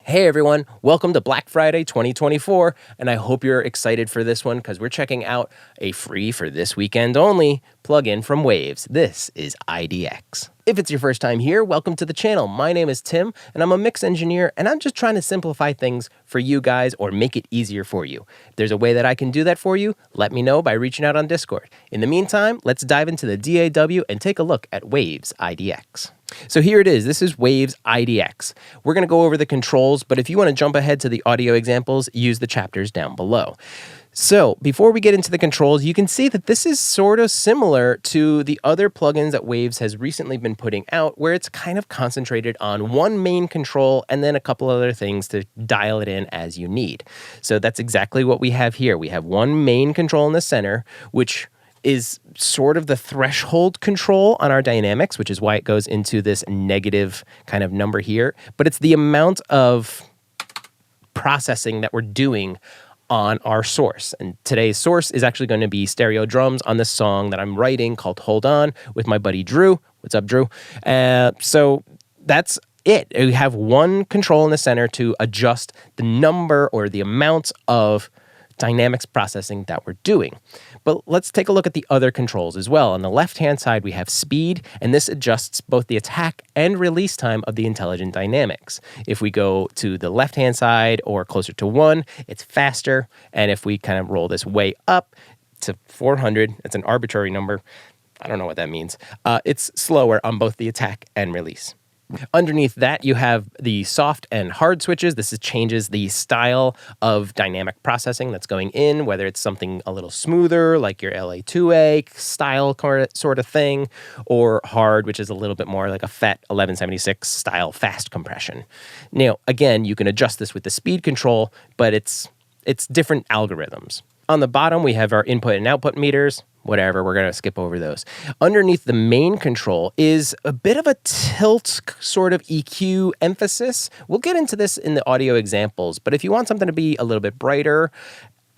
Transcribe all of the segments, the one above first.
Hey everyone, welcome to Black Friday 2024, and I hope you're excited for this one because we're checking out a free for this weekend only plugin from Waves. This is IDX. If it's your first time here, welcome to the channel. My name is Tim, and I'm a mix engineer, and I'm just trying to simplify things for you guys or make it easier for you. If there's a way that I can do that for you, let me know by reaching out on Discord. In the meantime, let's dive into the DAW and take a look at Waves IDX. So here it is. This is Waves IDX. We're going to go over the controls, but if you want to jump ahead to the audio examples, use the chapters down below. So before we get into the controls, you can see that this is sort of similar to the other plugins that Waves has recently been putting out, where it's kind of concentrated on one main control and then a couple other things to dial it in as you need. So that's exactly what we have here. We have one main control in the center, which is sort of the threshold control on our dynamics, which is why it goes into this negative kind of number here. But it's the amount of processing that we're doing on our source. And today's source is actually going to be stereo drums on this song that I'm writing called Hold On with my buddy Drew. What's up, Drew? So that's it. We have one control in the center to adjust the number or the amount of dynamics processing that we're doing. But let's take a look at the other controls as well. On the left-hand side, we have speed, and this adjusts both the attack and release time of the intelligent dynamics. If we go to the left-hand side or closer to 1, it's faster. And if we kind of roll this way up to 400, it's an arbitrary number. I don't know what that means. It's slower on both the attack and release. Underneath that, you have the soft and hard switches. This changes the style of dynamic processing that's going in, whether it's something a little smoother, like your LA2A style sort of thing, or hard, which is a little bit more like a FET 1176 style fast compression. Now, again, you can adjust this with the speed control, but it's different algorithms. On the bottom, we have our input and output meters. Whatever, we're going to skip over those. Underneath the main control is a bit of a tilt sort of EQ emphasis. We'll get into this in the audio examples, but if you want something to be a little bit brighter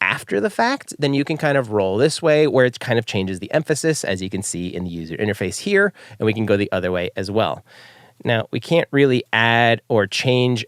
after the fact, then you can kind of roll this way where it kind of changes the emphasis, as you can see in the user interface here, and we can go the other way as well. Now, we can't really add or change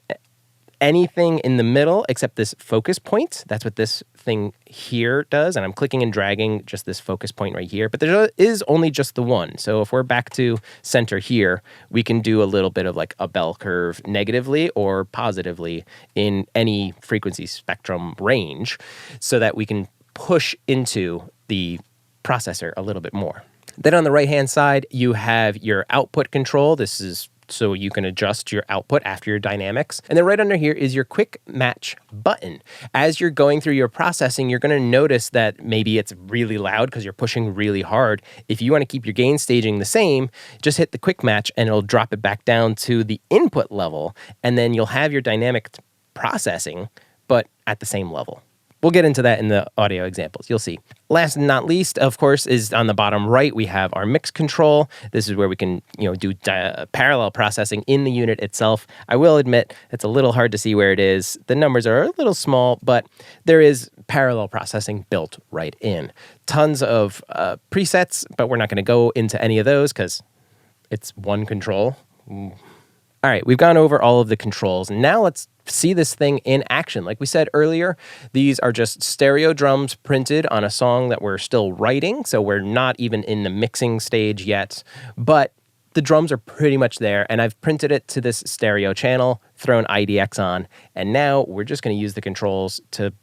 anything in the middle except this focus point. That's what this thing here does, and I'm clicking and dragging just this focus point right here, but there is only just the one. So if we're back to center here, we can do a little bit of like a bell curve negatively or positively in any frequency spectrum range so that we can push into the processor a little bit more. Then on the right-hand side, you have your output control. This is so you can adjust your output after your dynamics. And then right under here is your quick match button. As you're going through your processing, you're going to notice that maybe it's really loud because you're pushing really hard. If you want to keep your gain staging the same, just hit the quick match and it'll drop it back down to the input level. And then you'll have your dynamic processing, but at the same level. We'll get into that in the audio examples. You'll see. Last and not least, of course, is on the bottom right, we have our mix control. This is where we can, do parallel processing in the unit itself. I will admit it's a little hard to see where it is. The numbers are a little small, but there is parallel processing built right in. Tons of presets, but we're not going to go into any of those because it's one control. All right, we've gone over all of the controls. Now let's see this thing in action. Like we said earlier, these are just stereo drums printed on a song that we're still writing, so we're not even in the mixing stage yet, but the drums are pretty much there, and I've printed it to this stereo channel, thrown IDX on, and now we're just going to use the controls to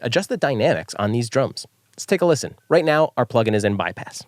adjust the dynamics on these drums. Let's take a listen. Right now, our plugin is in bypass.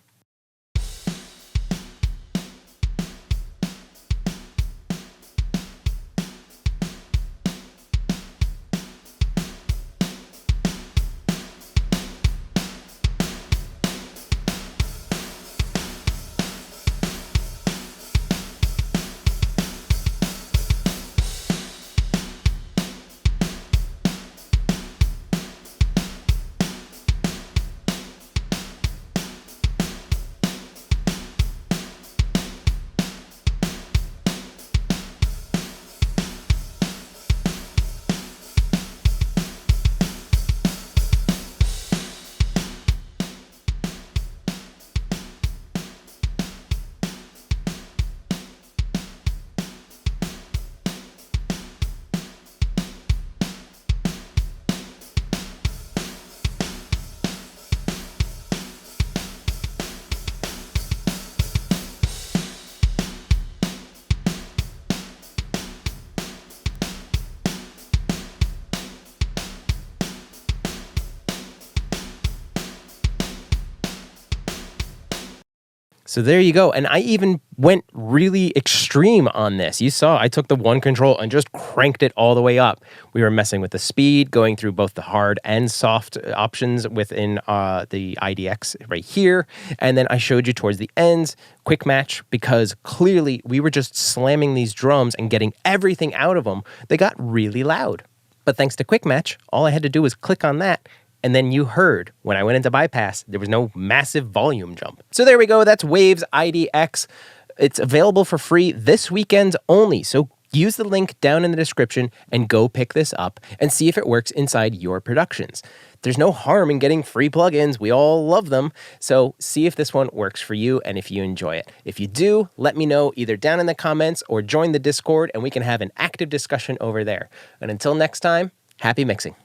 So there you go. And I even went really extreme on this. You saw I took the one control and just cranked it all the way up. We were messing with the speed, going through both the hard and soft options within the IDX right here. And then I showed you towards the ends, quick match, because clearly we were just slamming these drums and getting everything out of them. They got really loud. But thanks to quick match, all I had to do was click on that. And then you heard, when I went into bypass, there was no massive volume jump. So there we go. That's Waves IDX. It's available for free this weekend only. So use the link down in the description and go pick this up and see if it works inside your productions. There's no harm in getting free plugins. We all love them. So see if this one works for you and if you enjoy it. If you do, let me know either down in the comments or join the Discord and we can have an active discussion over there. And until next time, happy mixing.